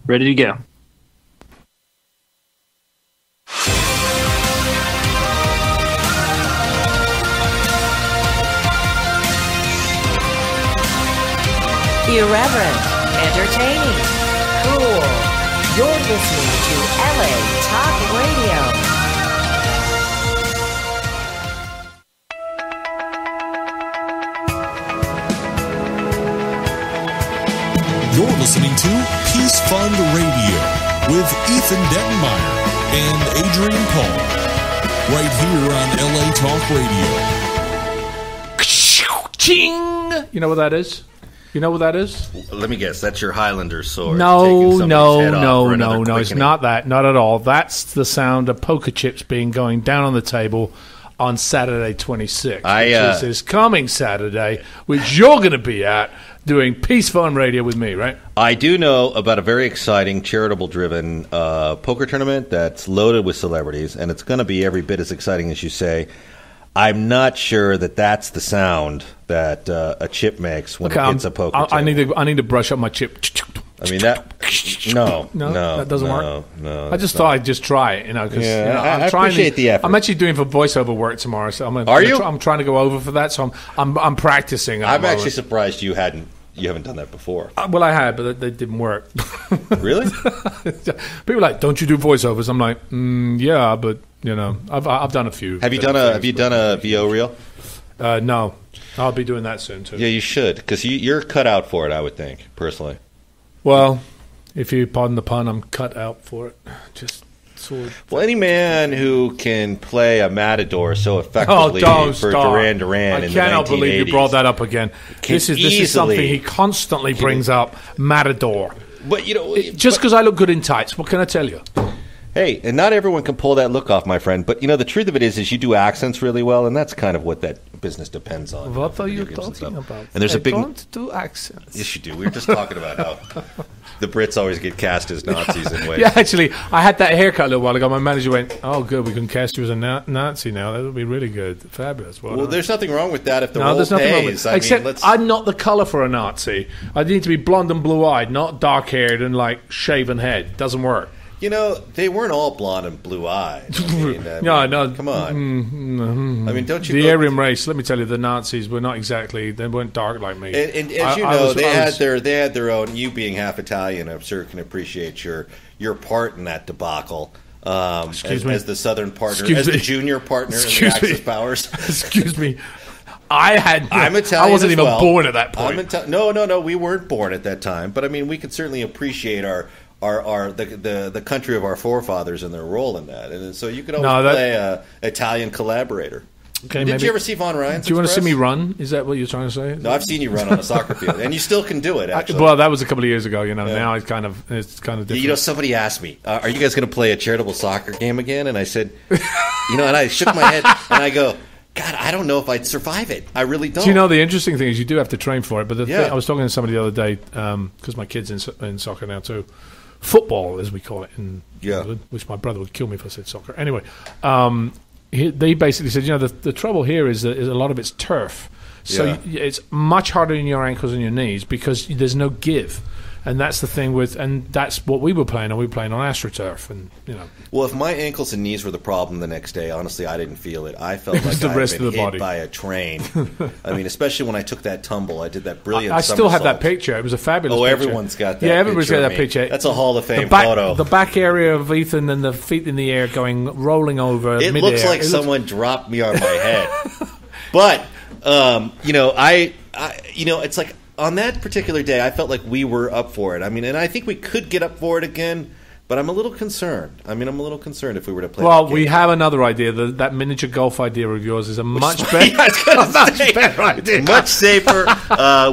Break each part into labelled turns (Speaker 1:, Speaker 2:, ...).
Speaker 1: Ready to go.
Speaker 2: Irreverent, entertaining, cool. You're listening to LA Talk Radio.
Speaker 3: You're listening to Peace Fund Radio with Ethan Dettenmaier and Adrian Paul, right here on LA Talk Radio.
Speaker 4: Ching! You know what that is? You know what that is?
Speaker 5: Let me guess. That's your Highlander sword.
Speaker 4: No. It's not that. Not at all. That's the sound of poker chips going down on the table on Saturday 26th, which is this coming Saturday, which you're going to be at doing Peace Fund Radio with me, right?
Speaker 5: I do know about a very exciting, charitable-driven poker tournament that's loaded with celebrities, and it's going to be every bit as exciting as you say. I'm not sure that that's the sound that a chip makes when it hits a poker table.
Speaker 4: I need to brush up my chip.
Speaker 5: I mean, that... No,
Speaker 4: that doesn't work?
Speaker 5: No.
Speaker 4: I just thought I'd just try it, Cause,
Speaker 5: I appreciate the effort.
Speaker 4: I'm actually doing for voiceover work tomorrow, so I'm trying to go over for that, so I'm practicing.
Speaker 5: I'm actually surprised you haven't done that before.
Speaker 4: Well, I had, but they didn't work.
Speaker 5: Really?
Speaker 4: People are like, don't you do voiceovers? I'm like, yeah, but I've done a few.
Speaker 5: Have you done a VO reel?
Speaker 4: No, I'll be doing that soon too.
Speaker 5: Yeah, you should, because you're cut out for it. I would think personally.
Speaker 4: Well, if you pardon the pun, I'm cut out for it. Just sort of.
Speaker 5: Well, any man who can play a matador so effectively for Duran Duran in the 1980s. I cannot believe
Speaker 4: you brought that up again. This is something he constantly brings up, matador.
Speaker 5: But
Speaker 4: just because I look good in tights, what can I tell you?
Speaker 5: Hey, and not everyone can pull that look off, my friend. But the truth of it is you do accents really well, and that's kind of what that business depends on.
Speaker 4: What are you talking about?
Speaker 5: And there's
Speaker 4: I don't do accents.
Speaker 5: Yes, you do. We were just talking about how the Brits always get cast as Nazis in ways.
Speaker 4: Yeah, actually, I had that haircut a little while ago. My manager went, "Oh, good, we can cast you as a Nazi now. That would be really good, fabulous."
Speaker 5: Well, there's nothing wrong with that if the role pays.
Speaker 4: Wrong with it. Except I'm not the color for a Nazi. I need to be blonde and blue-eyed, not dark-haired and shaven head. Doesn't work.
Speaker 5: They weren't all blonde and blue-eyed.
Speaker 4: No.
Speaker 5: Come on. I mean, don't you?
Speaker 4: The Aryan race. Let me tell you, the Nazis were not exactly. They weren't dark like me.
Speaker 5: And as they had their own. You being half Italian, I'm sure can appreciate your part in that debacle. As the Southern partner, the junior partner in the Axis powers.
Speaker 4: Excuse me. I'm
Speaker 5: Italian.
Speaker 4: I wasn't even
Speaker 5: well.
Speaker 4: born at that point.
Speaker 5: No, we weren't born at that time. But I mean, we could certainly appreciate the country of our forefathers and their role in that, and so you could always play a Italian collaborator.
Speaker 4: Okay,
Speaker 5: Did you ever see Von Ryan's?
Speaker 4: Do you want to see me run? Is that what you're trying to say?
Speaker 5: No, I've seen you run on a soccer field, and you still can do it. Actually,
Speaker 4: well, that was a couple of years ago. Now it's kind of different.
Speaker 5: Somebody asked me, "Are you guys going to play a charitable soccer game again?" And I said, and I shook my head, and I go, God, I don't know if I'd survive it. I really don't.
Speaker 4: Do the interesting thing is you do have to train for it. But thing, I was talking to somebody the other day because my kid's in soccer now too. Football, as we call it in England, which my brother would kill me if I said soccer. Anyway, they basically said, the trouble here is that a lot of it's turf. So it's much harder in your ankles and your knees because there's no give. And that's the thing and that's what we were playing on. We were playing on AstroTurf, and
Speaker 5: Well, if my ankles and knees were the problem the next day, honestly, I didn't feel it. I felt like
Speaker 4: the rest
Speaker 5: I'd been
Speaker 4: of the
Speaker 5: hit
Speaker 4: body
Speaker 5: by a train. I mean, especially when I took that tumble, I did that brilliant.
Speaker 4: I still have that picture. It was a fabulous.
Speaker 5: Oh,
Speaker 4: picture.
Speaker 5: Everyone's got that.
Speaker 4: Yeah, everybody's got that picture.
Speaker 5: That's a Hall of Fame photo.
Speaker 4: The back area of Ethan and the feet in the air, rolling over.
Speaker 5: It
Speaker 4: mid-air.
Speaker 5: Looks like someone dropped me on my head. But it's like. On that particular day, I felt like we were up for it. I mean, and I think we could get up for it again, but I'm a little concerned. I'm a little concerned if we were to play.
Speaker 4: Well, we have another idea. That miniature golf idea of yours is a much better idea.
Speaker 5: Much safer.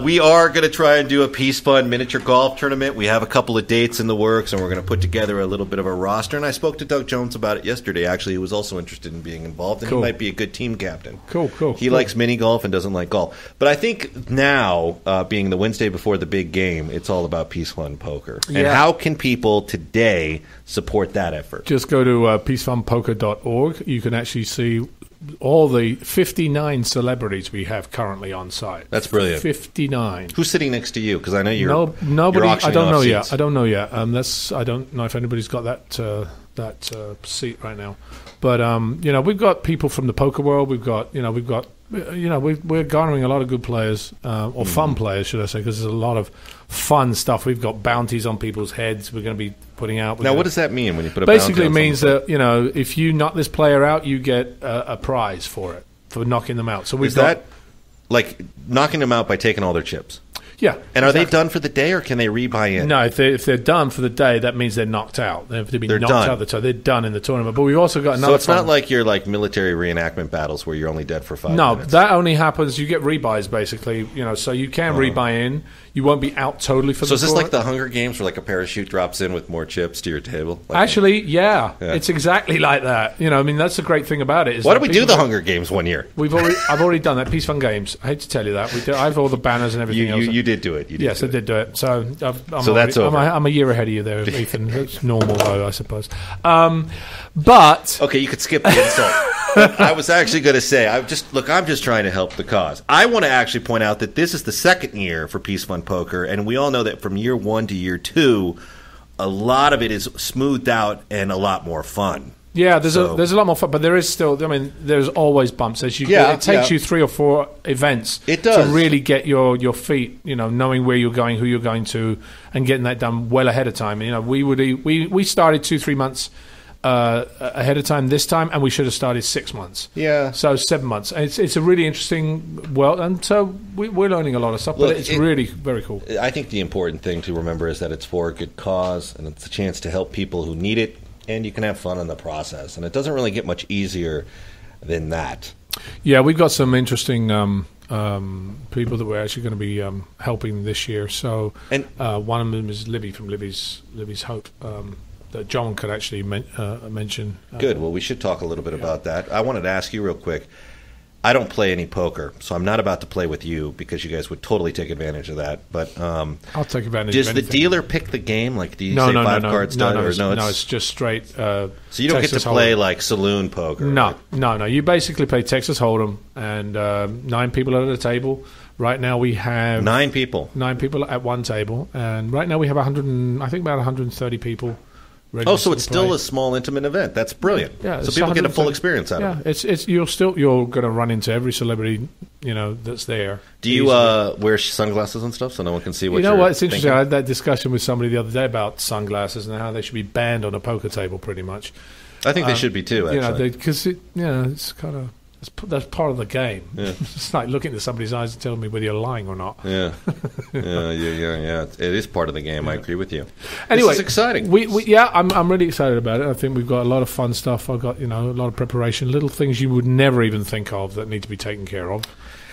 Speaker 5: We are going to try and do a Peace Fund miniature golf tournament. We have a couple of dates in the works, and we're going to put together a little bit of a roster. And I spoke to Doug Jones about it yesterday. Actually, he was also interested in being involved, and he might be a good team captain.
Speaker 4: Cool.
Speaker 5: He likes mini golf and doesn't like golf. But I think now, being the Wednesday before the big game, it's all about Peace Fund poker. Yeah. And how can people today support that effort?
Speaker 4: Just go to peacefundpoker.org. You can actually see all the 59 celebrities we have currently on site.
Speaker 5: That's brilliant.
Speaker 4: 59.
Speaker 5: Who's sitting next to you? Because I know you're
Speaker 4: nobody.
Speaker 5: You're
Speaker 4: I don't know
Speaker 5: seats.
Speaker 4: yet. I don't know yet. I don't know if anybody's got that seat right now. But we've got people from the poker world. We're garnering a lot of good players, or fun players, should I say? Because there's a lot of fun stuff. We've got bounties on people's heads. We're going to be putting out.
Speaker 5: Now, what does that mean when you put a
Speaker 4: basically
Speaker 5: bounty on
Speaker 4: means that if you knock this player out, you get a prize for knocking them out. So
Speaker 5: is that like knocking them out by taking all their chips?
Speaker 4: Yeah.
Speaker 5: And are they done for the day, or can they rebuy in?
Speaker 4: No, if they're done for the day, that means they're knocked out. They're knocked out, so they're done in the tournament. But we've also got another.
Speaker 5: So it's not like your military reenactment battles where you're only dead for 5
Speaker 4: minutes.
Speaker 5: minutes.
Speaker 4: No, that only happens. You get rebuys basically. So you can rebuy in. You won't be out totally for the tournament.
Speaker 5: So is this like the Hunger Games, where like a parachute drops in with more chips to your table?
Speaker 4: Actually, yeah, it's exactly like that. That's the great thing about it.
Speaker 5: Why don't we do the Hunger Games one year?
Speaker 4: I've already done that. Peace Fun Games. I hate to tell you that. I have all the banners and everything else.
Speaker 5: You did do it.
Speaker 4: Yes, I did do it. So
Speaker 5: that's over.
Speaker 4: I'm a year ahead of you there, Ethan. It's normal though, I suppose. But
Speaker 5: okay, you could skip the insult. I was actually going to say, I'm just trying to help the cause. I want to actually point out that this is the second year for Peace Fund Poker, and we all know that from year 1 to year 2, a lot of it is smoothed out and a lot more fun.
Speaker 4: Yeah, there's a lot more fun, but there is still. There's always bumps as you. It takes you 3 or 4 events.
Speaker 5: It does
Speaker 4: to really get your feet. Knowing where you're going, who you're going to, and getting that done well ahead of time. We started 2-3 months ahead of time this time, and we should have started 6 months.
Speaker 5: Yeah.
Speaker 4: So 7 months. It's a really interesting world, and so we're learning a lot of stuff. But it's really very cool.
Speaker 5: I think the important thing to remember is that it's for a good cause, and it's a chance to help people who need it. And you can have fun in the process. And it doesn't really get much easier than that. Yeah,
Speaker 4: we've got some interesting people that we're actually going to be helping this year. So one of them is Libby from Libby's Hope that John could actually mention.
Speaker 5: Good. Well, we should talk a little bit about that. I wanted to ask you real quick. I don't play any poker, so I'm not about to play with you because you guys would totally take advantage of that. But
Speaker 4: I'll take advantage.
Speaker 5: Does
Speaker 4: of
Speaker 5: the
Speaker 4: anything.
Speaker 5: dealer pick the game? Like, do you say 5 cards done?
Speaker 4: No, it's just straight.
Speaker 5: So you don't
Speaker 4: Texas
Speaker 5: get to play
Speaker 4: Hold'em.
Speaker 5: like saloon poker.
Speaker 4: No. You basically play Texas Hold'em, and 9 people at a table. Right now we have
Speaker 5: 9 people.
Speaker 4: 9 people at one table, and right now we have about 130 people.
Speaker 5: Oh, so it's still a small, intimate event. That's brilliant.
Speaker 4: Yeah,
Speaker 5: so people get a full experience out of it.
Speaker 4: You're going to run into every celebrity that's there.
Speaker 5: Do you wear sunglasses and stuff so no one can see what you're
Speaker 4: what? It's interesting.
Speaker 5: thinking?
Speaker 4: I had that discussion with somebody the other day about sunglasses and how they should be banned on a poker table, pretty much.
Speaker 5: I think they should be too. Actually,
Speaker 4: because it's kind of. That's part of the game. Yeah. It's like looking into somebody's eyes and telling me whether you're lying or not.
Speaker 5: Yeah. It is part of the game. Yeah. I agree with you.
Speaker 4: Anyway,
Speaker 5: this is exciting.
Speaker 4: I'm really excited about it. I think we've got a lot of fun stuff. I've got a lot of preparation, little things you would never even think of that need to be taken care of.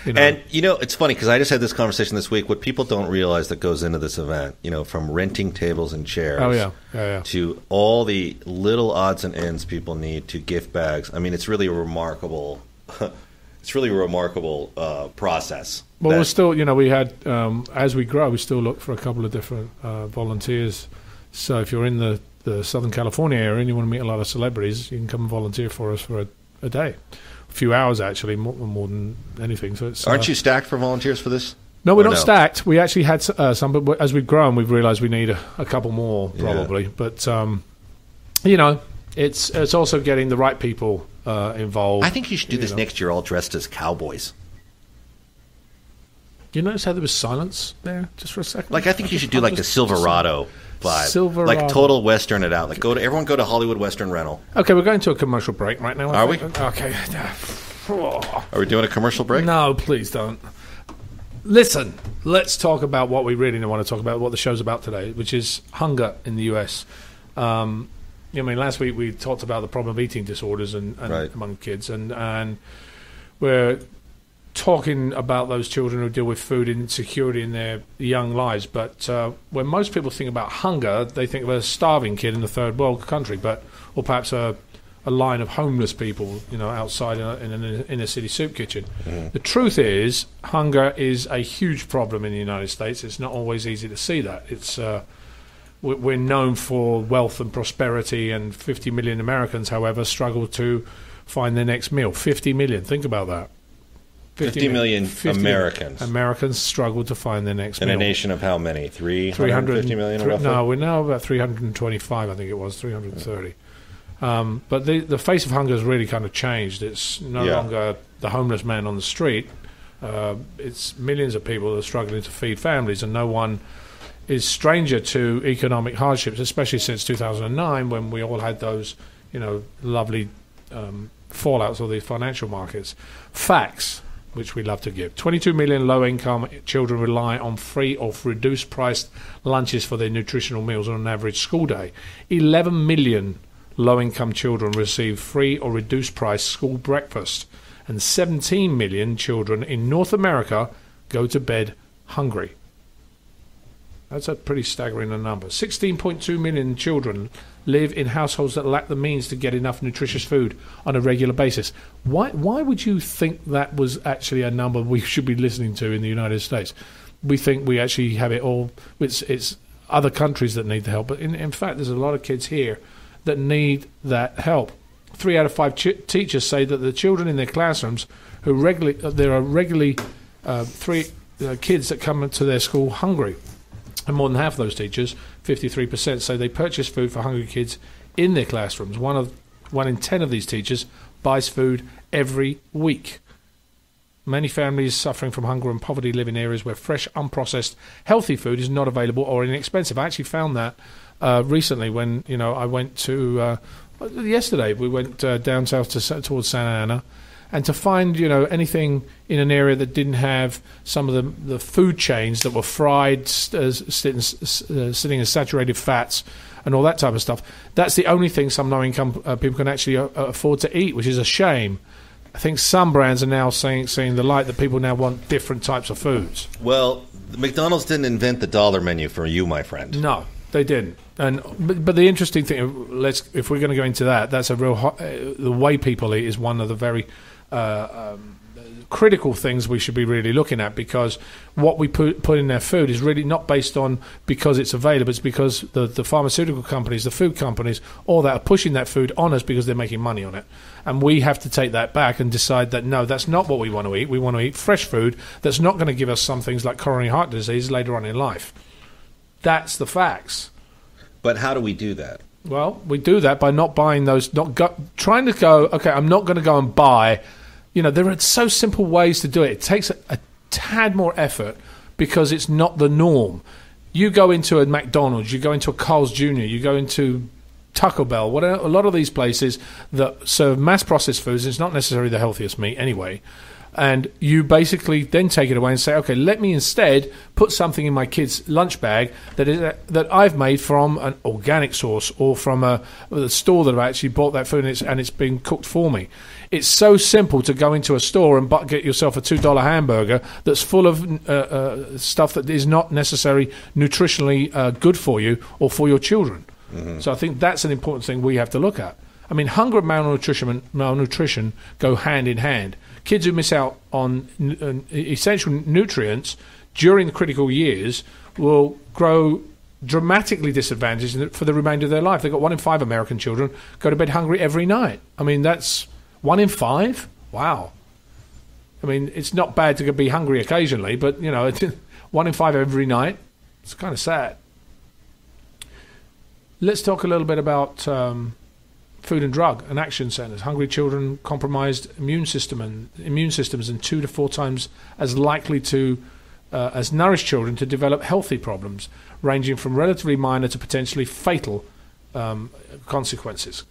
Speaker 5: And it's funny because I just had this conversation this week. What people don't realize that goes into this event, from renting tables and chairs, to all the little odds and ends people need to gift bags. I mean, it's really a remarkable. Process.
Speaker 4: Well, we're still, we had as we grow, we still look for a couple of different volunteers. So if you're in the Southern California area and you want to meet a lot of celebrities, you can come and volunteer for us for a day. A few hours, actually, more than anything. So it's,
Speaker 5: aren't you stacked for volunteers for this?
Speaker 4: No, we're not stacked. We actually had some, but as we've grown, we've realized we need a couple more, probably. Yeah. But, it's also getting the right people involved.
Speaker 5: I think you should do this next year all dressed as cowboys.
Speaker 4: You notice how there was silence there just for a second?
Speaker 5: I think you should do the Silverado vibe. Like total Western it out. Everyone go to Hollywood Western Rental.
Speaker 4: Okay, we're going to a commercial break right now.
Speaker 5: Are we?
Speaker 4: Okay.
Speaker 5: Are we doing a commercial break?
Speaker 4: No, please don't. Listen, let's talk about what we really want to talk about, what the show's about today, which is hunger in the U.S. Last week we talked about the problem of eating disorders and among kids, and we're talking about those children who deal with food insecurity in their young lives. But when most people think about hunger, they think of a starving kid in a third world country, or perhaps a line of homeless people, outside in an inner city soup kitchen. Mm. The truth is, hunger is a huge problem in the United States. It's not always easy to see that. It's we're known for wealth and prosperity, and 50 million Americans, however, struggle to find their next meal. 50 million, think about that.
Speaker 5: 50 million Americans.
Speaker 4: Americans struggle to find their next meal.
Speaker 5: In a nation of how many? 350 million? Roughly?
Speaker 4: No, we're now about 325, I think it was, 330. But the face of hunger has really kind of changed. It's no longer the homeless man on the street. It's millions of people that are struggling to feed families, and no one is stranger to economic hardships, especially since 2009 when we all had those, lovely fallouts of the financial markets. Facts, which we love to give. 22 million low-income children rely on free or reduced-priced lunches for their nutritional meals on an average school day. 11 million low-income children receive free or reduced-price school breakfast. And 17 million children in North America go to bed hungry. That's a pretty staggering number. 16.2 million children live in households that lack the means to get enough nutritious food on a regular basis. Why would you think that was actually a number we should be listening to in the United States? We think we actually have it all. It's other countries that need the help. But in fact, there's a lot of kids here that need that help. 3 out of 5 teachers say that the children in their classrooms there are regularly 3 kids that come into their school hungry. And more than half of those teachers, 53%, say they purchase food for hungry kids in their classrooms. 1 in 10 of these teachers buys food every week. Many families suffering from hunger and poverty live in areas where fresh, unprocessed, healthy food is not available or inexpensive. I actually found that recently when I went to yesterday. We went down south towards Santa Ana. And to find, anything in an area that didn't have some of the food chains that were fried, sitting as saturated fats and all that type of stuff, that's the only thing some low-income people can actually afford to eat, which is a shame. I think some brands are now seeing the light that people now want different types of foods.
Speaker 5: Well, McDonald's didn't invent the dollar menu for you, my friend.
Speaker 4: No, they didn't. But the interesting thing, if we're going to go into that, that's a real the way people eat is one of the very critical things we should be really looking at, because what we put in their food is really not based on because it's available. It's because the pharmaceutical companies, the food companies, all that are pushing that food on us because they're making money on it. And we have to take that back and decide that, no, that's not what we want to eat. We want to eat fresh food that's not going to give us some things like coronary heart disease later on in life. That's the facts.
Speaker 5: But how do we do that?
Speaker 4: Well, we do that by not buying those, trying to go, okay, I'm not going to go and buy. There are so simple ways to do it. It takes a tad more effort because it's not the norm. You go into a McDonald's, you go into a Carl's Jr., you go into Taco Bell, whatever, a lot of these places that serve mass-processed foods. It's not necessarily the healthiest meat anyway. And you basically then take it away and say, okay, let me instead put something in my kid's lunch bag that I've made from an organic source or from a store that have actually bought that food and it's been cooked for me. It's so simple to go into a store and get yourself a $2 hamburger that's full of stuff that is not necessarily nutritionally good for you or for your children. Mm-hmm. So I think that's an important thing we have to look at. I mean, hunger and malnutrition go hand in hand. Kids who miss out on essential nutrients during the critical years will grow dramatically disadvantaged for the remainder of their life. They've got 1 in 5 American children go to bed hungry every night. I mean, that's 1 in 5? Wow. I mean, it's not bad to be hungry occasionally, but, 1 in 5 every night, it's kind of sad. Let's talk a little bit about Food and Drug and Action Centers. Hungry children, compromised immune systems, and 2 to 4 times as likely to as nourished children to develop healthy problems, ranging from relatively minor to potentially fatal consequences.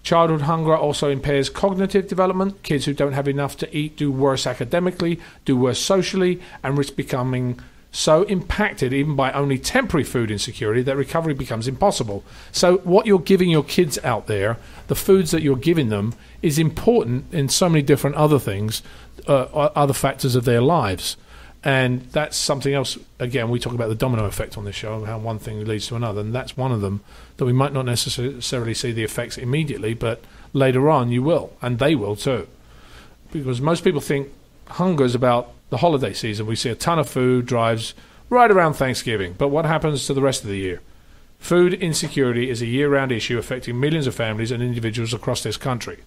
Speaker 4: Childhood hunger also impairs cognitive development. Kids who don't have enough to eat do worse academically, do worse socially, and risk becoming so impacted even by only temporary food insecurity that recovery becomes impossible. So what you're giving your kids out there, the foods that you're giving them, is important in so many different other things, other factors of their lives. And that's something else. Again, we talk about the domino effect on this show, how one thing leads to another, and that's one of them that we might not necessarily see the effects immediately, but later on you will, and they will too. Because most people think hunger is about the holiday season. We see a ton of food drives right around Thanksgiving, but what happens to the rest of the year? Food insecurity is a year-round issue affecting millions of families and individuals across this country.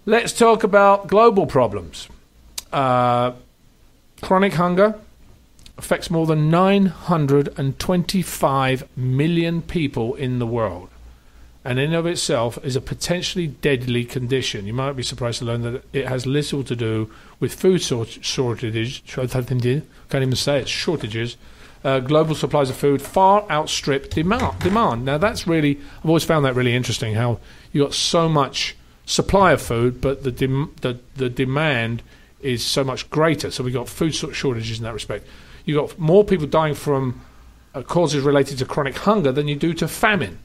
Speaker 4: Let's talk about global problems. Chronic hunger affects more than 925 million people in the world, and in and of itself is a potentially deadly condition. You might be surprised to learn that it has little to do with food shortages. Can't even say it. Shortages. Global supplies of food far outstrip demand. Now that's really, I've always found that really interesting. How you got so much supply of food, but the demand is so much greater. So we got food shortages in that respect. You got more people dying from causes related to chronic hunger than you do to famine.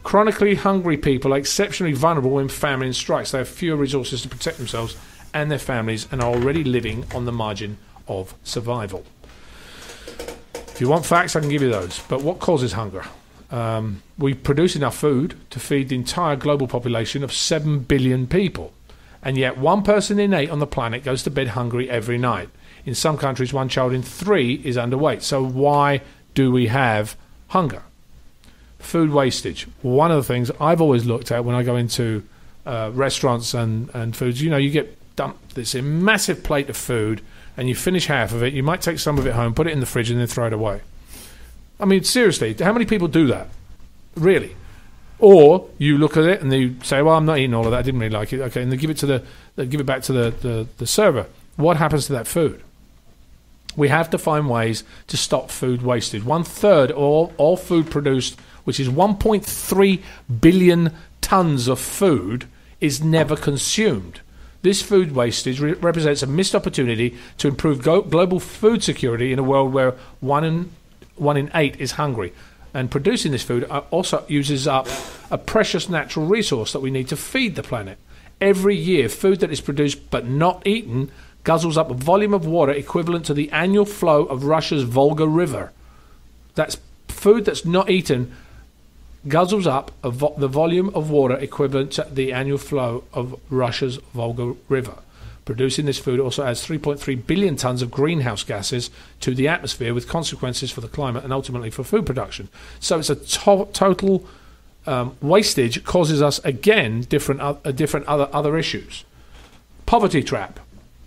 Speaker 4: Chronically hungry people are exceptionally vulnerable when famine strikes. They have fewer resources to protect themselves and their families and are already living on the margin of survival. If you want facts, I can give you those. But what causes hunger? We produce enough food to feed the entire global population of 7 billion people. And yet 1 person in 8 on the planet goes to bed hungry every night. In some countries, 1 child in 3 is underweight. So why do we have hunger? Food wastage. One of the things I've always looked at when I go into restaurants and foods, you get dumped this massive plate of food and you finish half of it. You might take some of it home, put it in the fridge and then throw it away. I mean, seriously, how many people do that? Really? Or you look at it and you say, well, I'm not eating all of that. I didn't really like it. Okay, and they give it back to the server. What happens to that food? We have to find ways to stop food wastage. 1/3 of all food produced, which is 1.3 billion tons of food, is never consumed. This food wastage represents a missed opportunity to improve global food security in a world where 1 in 8 is hungry. And producing this food also uses up a precious natural resource that we need to feed the planet. Every year, food that is produced but not eaten guzzles up a volume of water equivalent to the annual flow of Russia's Volga River. That's food that's not eaten guzzles up the volume of water equivalent to the annual flow of Russia's Volga River. Producing this food also adds 3.3 billion tons of greenhouse gases to the atmosphere, with consequences for the climate and ultimately for food production. So it's a total wastage. Causes us again different other issues. Poverty trap.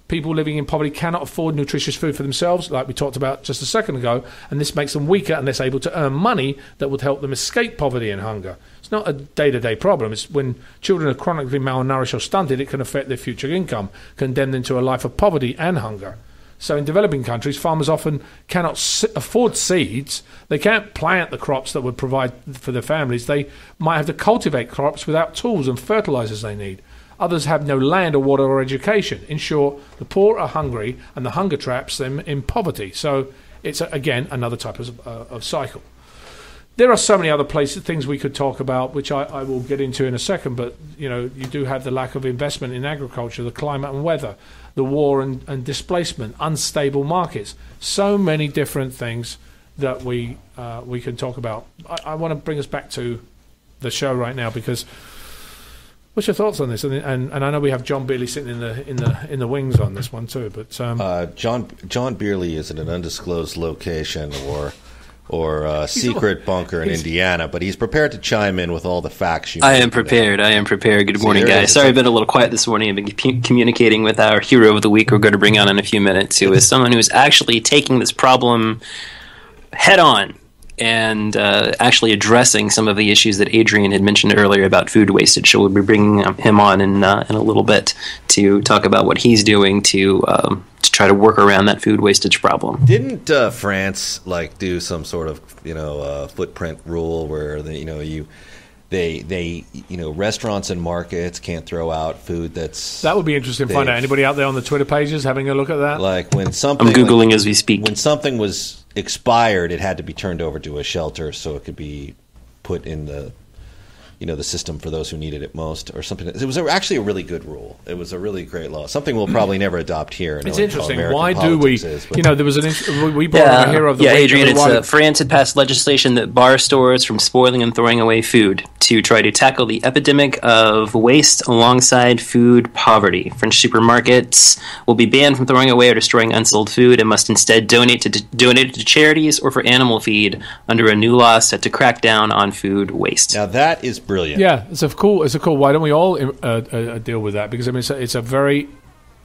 Speaker 4: People living in poverty cannot afford nutritious food for themselves, like we talked about just a second ago, and this makes them weaker and less able to earn money that would help them escape poverty and hunger. It's not a day-to-day problem. It's when children are chronically malnourished or stunted, it can affect their future income, condemn them to a life of poverty and hunger. So in developing countries, farmers often cannot afford seeds. They can't plant the crops that would provide for their families. They might have to cultivate crops without tools and fertilizers they need. Others have no land or water or education. In short, the poor are hungry, and the hunger traps them in poverty. So it's, again, another type of cycle. There are so many other things we could talk about, which I will get into in a second, but you do have the lack of investment in agriculture, the climate and weather, the war and displacement, unstable markets. So many different things that we can talk about. I want to bring us back to the show right now, because what's your thoughts on this? And I know we have John Beerley sitting in the wings on this one too. But
Speaker 5: John Beerley is in an undisclosed location or a secret bunker in Indiana, but he's prepared to chime in with all the facts.
Speaker 1: I am prepared. Good morning, guys. Sorry I've been a little quiet this morning. I've been communicating with our hero of the week we're going to bring on in a few minutes, who is someone who is actually taking this problem head on and actually addressing some of the issues that Adrian had mentioned earlier about food wastage. So we'll be bringing him on in a little bit to talk about what he's doing to try to work around that food wastage problem.
Speaker 5: Didn't France do some sort of footprint rule where restaurants and markets can't throw out food that
Speaker 4: would be interesting to find out. Anybody out there on the Twitter pages having a look at that?
Speaker 5: When something
Speaker 1: I'm Googling as we speak.
Speaker 5: When something was expired, it had to be turned over to a shelter so it could be put in the the system for those who needed it most, or something. It was actually a really good rule. It was a really great law. Something we'll probably never adopt here.
Speaker 4: It's interesting. Why do we? There was we brought on a hero of the week.
Speaker 1: Adrian, France had passed legislation that bars stores from spoiling and throwing away food to try to tackle the epidemic of waste alongside food poverty. French supermarkets will be banned from throwing away or destroying unsold food and must instead donate it to charities or for animal feed under a new law set to crack down on food waste.
Speaker 5: Now that is brilliant.
Speaker 4: Yeah, it's a cool. Why don't we all deal with that? Because it's a very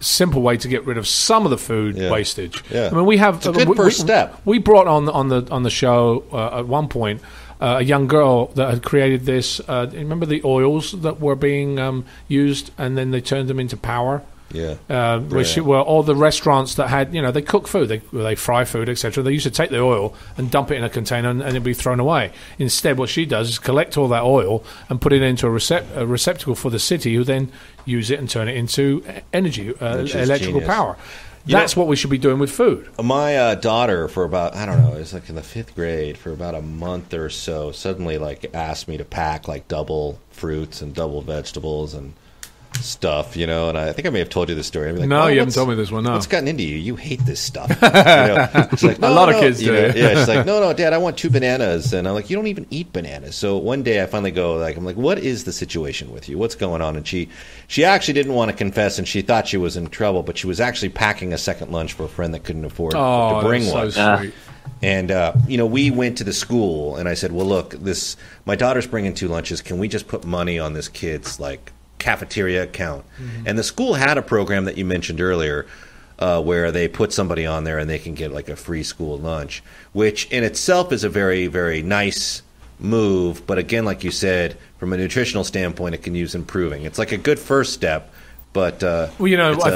Speaker 4: simple way to get rid of some of the food wastage.
Speaker 5: Yeah.
Speaker 4: I mean, we have
Speaker 5: it's a good first step.
Speaker 4: We brought on the show at one point a young girl that had created this. Remember the oils that were being used, and then they turned them into power.
Speaker 5: Yeah,
Speaker 4: where all the restaurants that had, they cook food, they fry food, etc. They used to take the oil and dump it in a container and it'd be thrown away. Instead, what she does is collect all that oil and put it into a receptacle for the city, who then use it and turn it into energy, electrical power. That's what we should be doing with food.
Speaker 5: My daughter, for about, I don't know, it was like in the 5th grade, for about a month or so, suddenly asked me to pack double fruits and double vegetables and stuff, and I think I may have told you this story.
Speaker 4: You haven't told me this one. No,
Speaker 5: what's gotten into you? You hate this stuff. It's like,
Speaker 4: a lot of kids do.
Speaker 5: Yeah, she's like, no, Dad, I want 2 bananas, and I'm like, you don't even eat bananas. So one day I finally go, I'm like, what is the situation with you? What's going on? And she actually didn't want to confess, and she thought she was in trouble, but she was actually packing a second lunch for a friend that couldn't afford to bring one.
Speaker 4: So sweet.
Speaker 5: And we went to the school, and I said, well, look, my daughter's bringing 2 lunches. Can we just put money on this kid's cafeteria account? Mm-hmm. And the school had a program that you mentioned earlier, where they put somebody on there and they can get a free school lunch, which in itself is a very, very nice move. But again, like you said, from a nutritional standpoint, it can use improving. It's a good first step. But
Speaker 4: I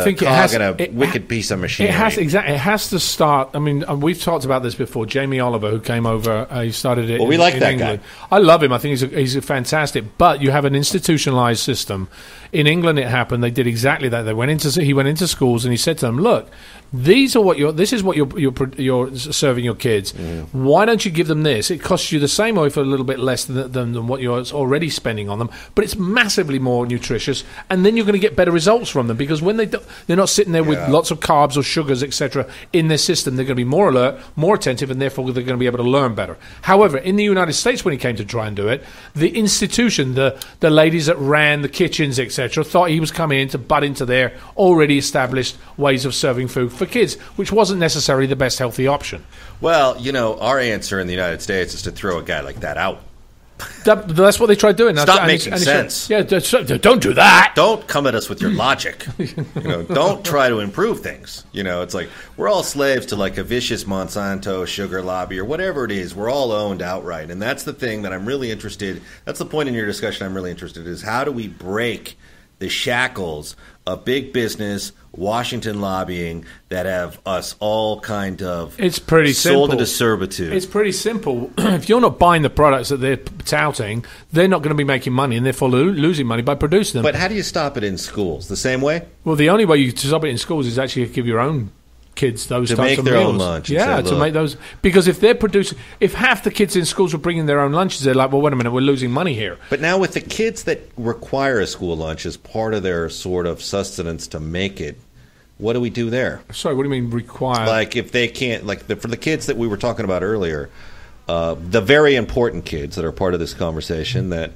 Speaker 4: think it has
Speaker 5: a wicked piece of machinery.
Speaker 4: It has to start. I mean, we've talked about this before. Jamie Oliver, who came over, he started it.
Speaker 5: Well, we like that
Speaker 4: England.
Speaker 5: guy.
Speaker 4: I love him. I think he's a fantastic. But you have an institutionalized system. In England, it happened. They did exactly that. He went into schools and he said to them, "Look, this is what you're serving your kids. Why don't you give them this? It costs you the same or for a little bit less than what you're already spending on them, but it's massively more nutritious, and then you're going to get better results from them, because when they're not sitting there with lots of carbs or sugars, etc. in their system, they're going to be more alert, more attentive, and therefore they're going to be able to learn better." However, in the United States, when he came to try and do it, the institution, the ladies that ran the kitchens, etc., thought he was coming in to butt into their already established ways of serving food for kids, which wasn't necessarily the best healthy option.
Speaker 5: Well, our answer in the United States is to throw a guy like that out.
Speaker 4: That's what they tried doing.
Speaker 5: Stop making sense.
Speaker 4: Don't do that.
Speaker 5: Don't come at us with your logic. Don't try to improve things. It's like we're all slaves to a vicious Monsanto sugar lobby or whatever it is. We're all owned outright, and that's the thing that I'm really interested. That's the point in your discussion I'm really interested in, is how do we break the shackles of big business, Washington lobbying that have us all kind of sold into servitude.
Speaker 4: It's pretty simple. If you're not buying the products that they're touting, they're not going to be making money, and therefore losing money by producing them.
Speaker 5: But how do you stop it in schools? The same way?
Speaker 4: Well, the only way you stop it in schools is actually to give your own kids those
Speaker 5: to
Speaker 4: types
Speaker 5: make
Speaker 4: of
Speaker 5: their
Speaker 4: meals.
Speaker 5: own lunch.
Speaker 4: To make those, because if half the kids in schools were bringing their own lunches, they're like, well, wait a minute, we're losing money here.
Speaker 5: But now with the kids that require a school lunch as part of their sort of sustenance to make it, what do we do there?
Speaker 4: Sorry, what do you mean require?
Speaker 5: If they can't, for the kids that we were talking about earlier, the very important kids that are part of this conversation that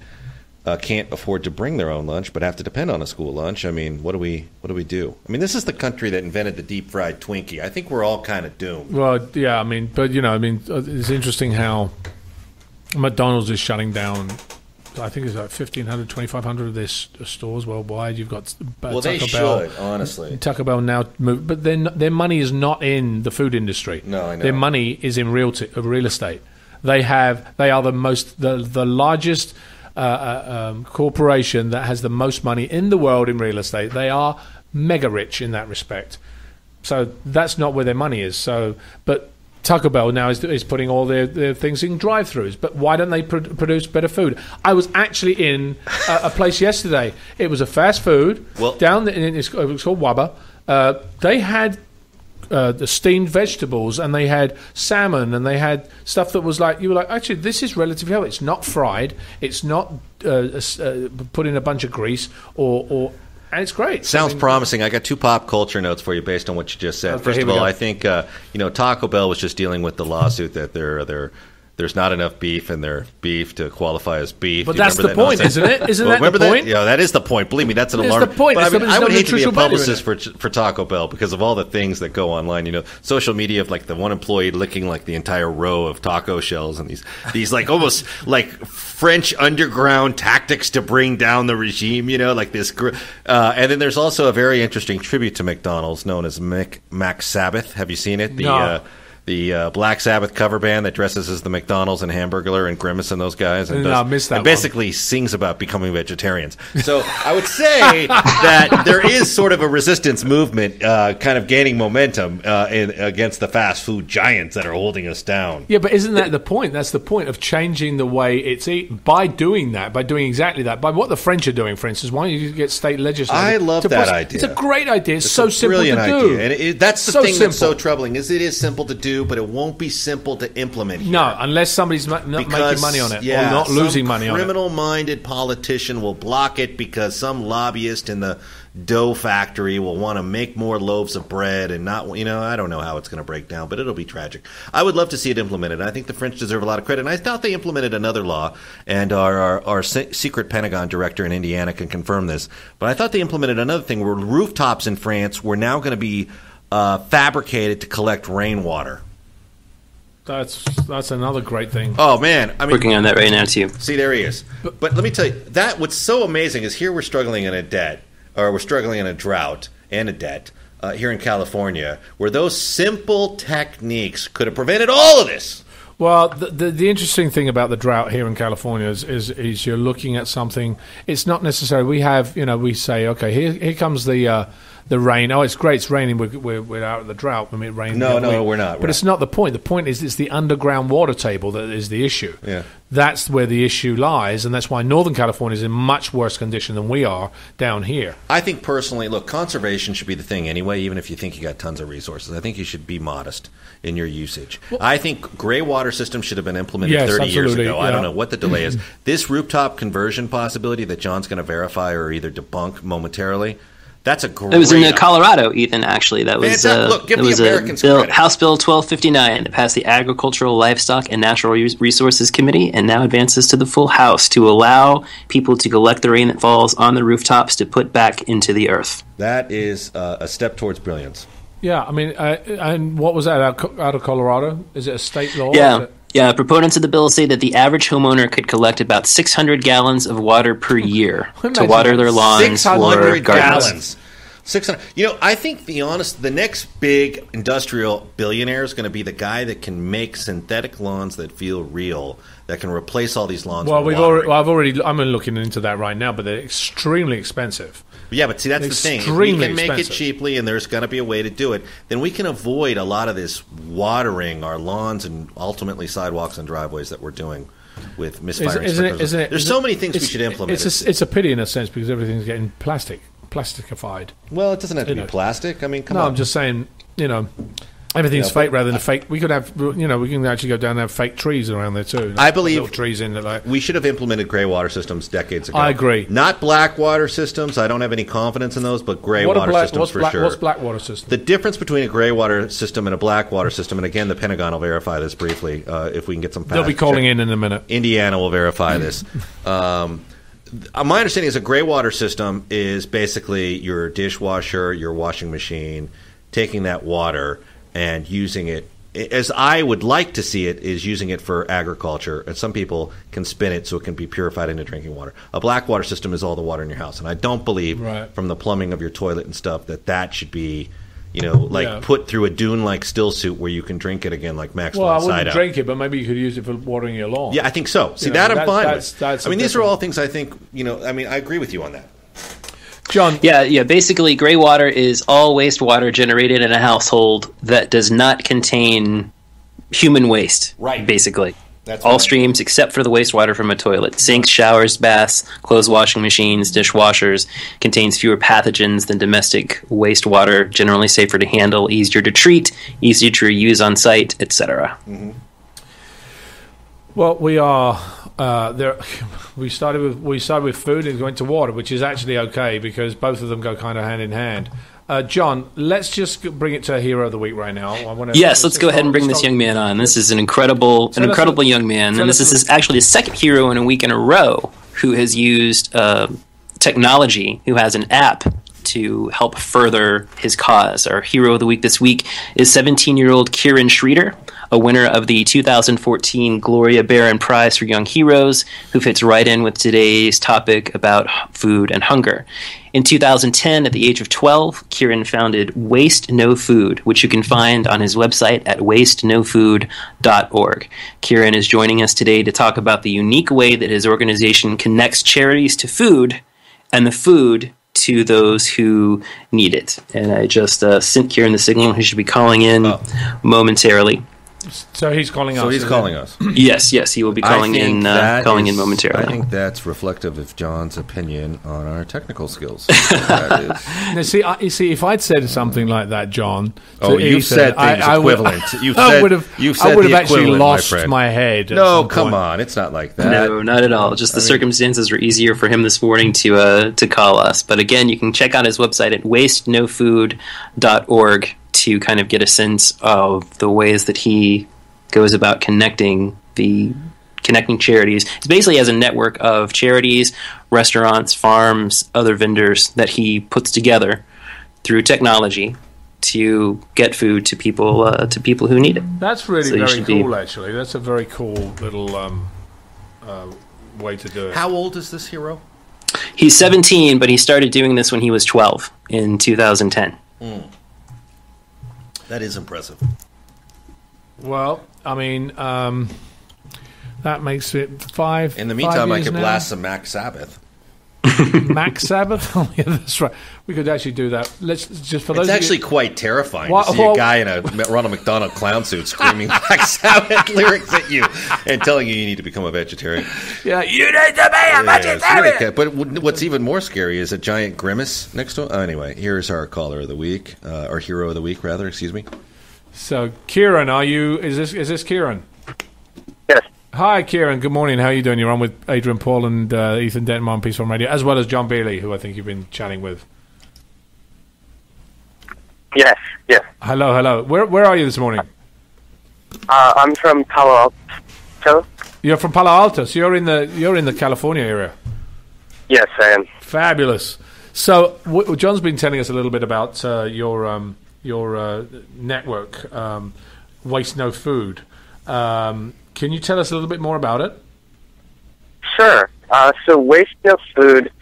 Speaker 5: can't afford to bring their own lunch but have to depend on a school lunch. I mean, what do we do? I mean, this is the country that invented the deep fried Twinkie. I think we're all kind of doomed.
Speaker 4: Well, yeah, it's interesting how McDonald's is shutting down. I think it's 1,500, 2,500 of their stores worldwide. You've got
Speaker 5: Taco
Speaker 4: Bell.
Speaker 5: Should, honestly.
Speaker 4: Taco Bell now moved, but their money is not in the food industry.
Speaker 5: No, I know.
Speaker 4: Their money is in real estate. They are the largest corporation that has the most money in the world in real estate. They are mega rich in that respect. So that's not where their money is. But Taco Bell now is putting all their things in drive-thrus. But why don't they produce better food? I was actually in a place yesterday. It was a fast food. It was called Waba. They had the steamed vegetables, and they had salmon, and they had stuff that was like, you were like, actually, this is relatively healthy. It's not fried. It's not put in a bunch of grease or and it's great.
Speaker 5: Sounds promising. I got 2 pop culture notes for you based on what you just said.
Speaker 4: Okay,
Speaker 5: First of all, I think Taco Bell was just dealing with the lawsuit that there's not enough beef in their beef to qualify as beef.
Speaker 4: But that's the point, isn't it? Isn't that the point?
Speaker 5: Yeah, that is the point. Believe me, that's an alarm.
Speaker 4: It's the point.
Speaker 5: But I would hate to be a
Speaker 4: nutritional value
Speaker 5: publicist for Taco Bell because of all the things that go online. Social media of like the one employee licking like the entire row of taco shells and these like almost like French underground tactics to bring down the regime. Like this. And then there's also a very interesting tribute to McDonald's known as Mac Sabbath. Have you seen it?
Speaker 4: No.
Speaker 5: The Black Sabbath cover band that dresses as the McDonald's and Hamburglar and Grimace and those guys, and
Speaker 4: I missed that.
Speaker 5: And basically sings about becoming vegetarians. So I would say that there is sort of a resistance movement, kind of gaining momentum against the fast food giants that are holding us down.
Speaker 4: Yeah, but isn't that the point? That's the point of changing the way it's eaten by doing that, by doing exactly that, by what the French are doing. For instance, why don't you get state legislators?
Speaker 5: I love that idea.
Speaker 4: It's a great idea. It's so simple to do.
Speaker 5: Idea. And that's the thing that's so troubling is it is simple to do. But it won't be simple to implement here.
Speaker 4: No, unless somebody's not making money on it or not losing money on it.
Speaker 5: Some criminal-minded politician will block it because some lobbyist in the dough factory will want to make more loaves of bread and not, I don't know how it's going to break down, but it'll be tragic. I would love to see it implemented. I think the French deserve a lot of credit. And I thought they implemented another law, and our secret Pentagon director in Indiana can confirm this, but I thought they implemented another thing where rooftops in France were now going to be fabricated to collect rainwater.
Speaker 4: That's another great thing.
Speaker 5: Oh, man.
Speaker 1: Working on that right now, too.
Speaker 5: See, there he is. But let me tell you, what's so amazing is here we're struggling in a debt, or we're struggling in a drought and a debt here in California, where those simple techniques could have prevented all of this.
Speaker 4: Well, the interesting thing about the drought here in California is you're looking at something. It's not necessarily we have, we say, okay, here comes the rain. Oh, it's great. It's raining. We're out of the drought. I mean, it rained.
Speaker 5: No, we're not.
Speaker 4: But it's not the point. The point is it's the underground water table that is the issue.
Speaker 5: Yeah.
Speaker 4: That's where the issue lies, and that's why Northern California is in much worse condition than we are down here.
Speaker 5: I think personally, look, conservation should be the thing anyway, even if you think you got tons of resources. I think you should be modest in your usage. Well, I think gray water systems should have been implemented 30 years ago. Yeah. I don't know what the delay is. This rooftop conversion possibility that John's going to verify or either debunk momentarily, that's a great.
Speaker 1: It was in Colorado, Ethan. Actually, that was
Speaker 5: look, give the Americans credit.
Speaker 1: House Bill 1259 that passed the Agricultural, Livestock, and Natural Resources Committee, and now advances to the full House to allow people to collect the rain that falls on the rooftops to put back into the earth.
Speaker 5: That is a step towards brilliance.
Speaker 4: Yeah, I mean, and what was that out of Colorado? Is it a state law?
Speaker 1: Yeah. Yeah, proponents of the bill say that the average homeowner could collect about 600 gallons of water per year to water their lawns or gardens.
Speaker 5: 600. I think the next big industrial billionaire is going to be the guy that can make synthetic lawns that feel real, that can replace all these lawns.
Speaker 4: Well, I'm looking into that right now, but they're extremely expensive.
Speaker 5: Yeah, but see, that's the thing. If we can make it cheaply, and there's going to be a way to do it, then we can avoid a lot of this watering our lawns and ultimately sidewalks and driveways that we're doing with misfiring sprinklers. There's so many things we should implement.
Speaker 4: It's a pity in a sense because everything's getting plasticified.
Speaker 5: Well, it doesn't have to be plastic. I mean, come on.
Speaker 4: No, I'm just saying, everything's fake rather than fake. We could have, we can actually go down and have fake trees around there too.
Speaker 5: I believe
Speaker 4: little trees in there.
Speaker 5: We should have implemented gray water systems decades ago.
Speaker 4: I agree.
Speaker 5: Not black water systems. I don't have any confidence in those, but gray water systems for sure.
Speaker 4: What's black water system?
Speaker 5: The difference between a gray water system and a black water system, and again, the Pentagon will verify this briefly if we can get some facts.
Speaker 4: They'll be calling in a minute.
Speaker 5: Indiana will verify this. My understanding is a gray water system is basically your dishwasher, your washing machine, taking that water and using it, as I would like to see it, is using it for agriculture. And some people can spin it so it can be purified into drinking water. A black water system is all the water in your house. And I don't believe from the plumbing of your toilet and stuff that should be, put through a Dune-like still suit where you can drink it again like Maxwell Inside Out.
Speaker 4: Well, I wouldn't drink it, but maybe you could use it for watering your lawn.
Speaker 5: Yeah, I think so. See, that I'm fine with. These are all things I think, I agree with you on that.
Speaker 4: John.
Speaker 1: Yeah. Basically, gray water is all wastewater generated in a household that does not contain human waste.
Speaker 5: Right.
Speaker 1: Basically. All streams except for the wastewater from a toilet. Sinks, showers, baths, clothes washing machines, dishwashers. Contains fewer pathogens than domestic wastewater. Generally safer to handle, easier to treat, easier to reuse on site, etc.
Speaker 4: Mm-hmm. Well, we are there. We started with food and went to water, which is actually okay because both of them go kind of hand in hand. John, let's just bring it to Hero of the Week right now.
Speaker 1: Let's go ahead and bring this young man on. This is an incredible young man, and this is actually the second hero in a week in a row who has used technology, who has an app to help further his cause. Our Hero of the Week this week is 17-year-old Kiran Sridhar, a winner of the 2014 Gloria Barron Prize for Young Heroes, who fits right in with today's topic about food and hunger. In 2010, at the age of 12, Kiran founded Waste No Food, which you can find on his website at wastenofood.org. Kiran is joining us today to talk about the unique way that his organization connects charities to food and the food to those who need it. And I just sent Kiran the signal. He should be calling in momentarily.
Speaker 4: So he's calling us.
Speaker 5: So he's calling us.
Speaker 1: Yes, he will be calling in momentarily.
Speaker 5: I think that's reflective of John's opinion on our technical skills. That is.
Speaker 4: Now, see, if I'd said something like that, John.
Speaker 5: You said things equivalent.
Speaker 4: I would have actually lost my head.
Speaker 5: No, come on, it's not like that.
Speaker 1: No, not at all. Just the circumstances were easier for him this morning to call us. But again, you can check out his website at wastenofood.org to kind of get a sense of the ways that he goes about connecting charities. He basically has a network of charities, restaurants, farms, other vendors that he puts together through technology to get food to people who need it.
Speaker 4: That's really very cool, actually. That's a very cool little way to do it.
Speaker 5: How old is this hero?
Speaker 1: He's 17, but he started doing this when he was 12 in 2010.
Speaker 5: That is impressive.
Speaker 4: Well, I mean, that makes it 5.
Speaker 5: In the meantime, I could blast some Mac Sabbath.
Speaker 4: Mac Sabbath? Oh, yeah, that's right. We could actually do that. It's
Speaker 5: actually quite terrifying to see a guy in a Ronald McDonald clown suit screaming Mac Sabbath lyrics at you and telling you need to become a vegetarian.
Speaker 4: Yeah, you need to be a vegetarian.
Speaker 5: Really, but what's even more scary is a giant grimace next to him. Anyway, here's our caller of the week, our hero of the week, rather. Excuse me.
Speaker 4: So, Kiran, is this Kiran?
Speaker 6: Yes.
Speaker 4: Hi, Kiran. Good morning. How are you doing? You're on with Adrian Paul and Ethan Dettenmaier on Peace Fund Radio, as well as John Bailey, who I think you've been chatting with.
Speaker 6: Yes.
Speaker 4: Hello. Where are you this morning?
Speaker 6: I'm from Palo Alto. You're
Speaker 4: from Palo Alto, so you're in the California area.
Speaker 6: Yes, I am.
Speaker 4: Fabulous. So, John's been telling us a little bit about your network, Waste No Food. Can you tell us a little bit more about it?
Speaker 6: Sure. So Waste No Food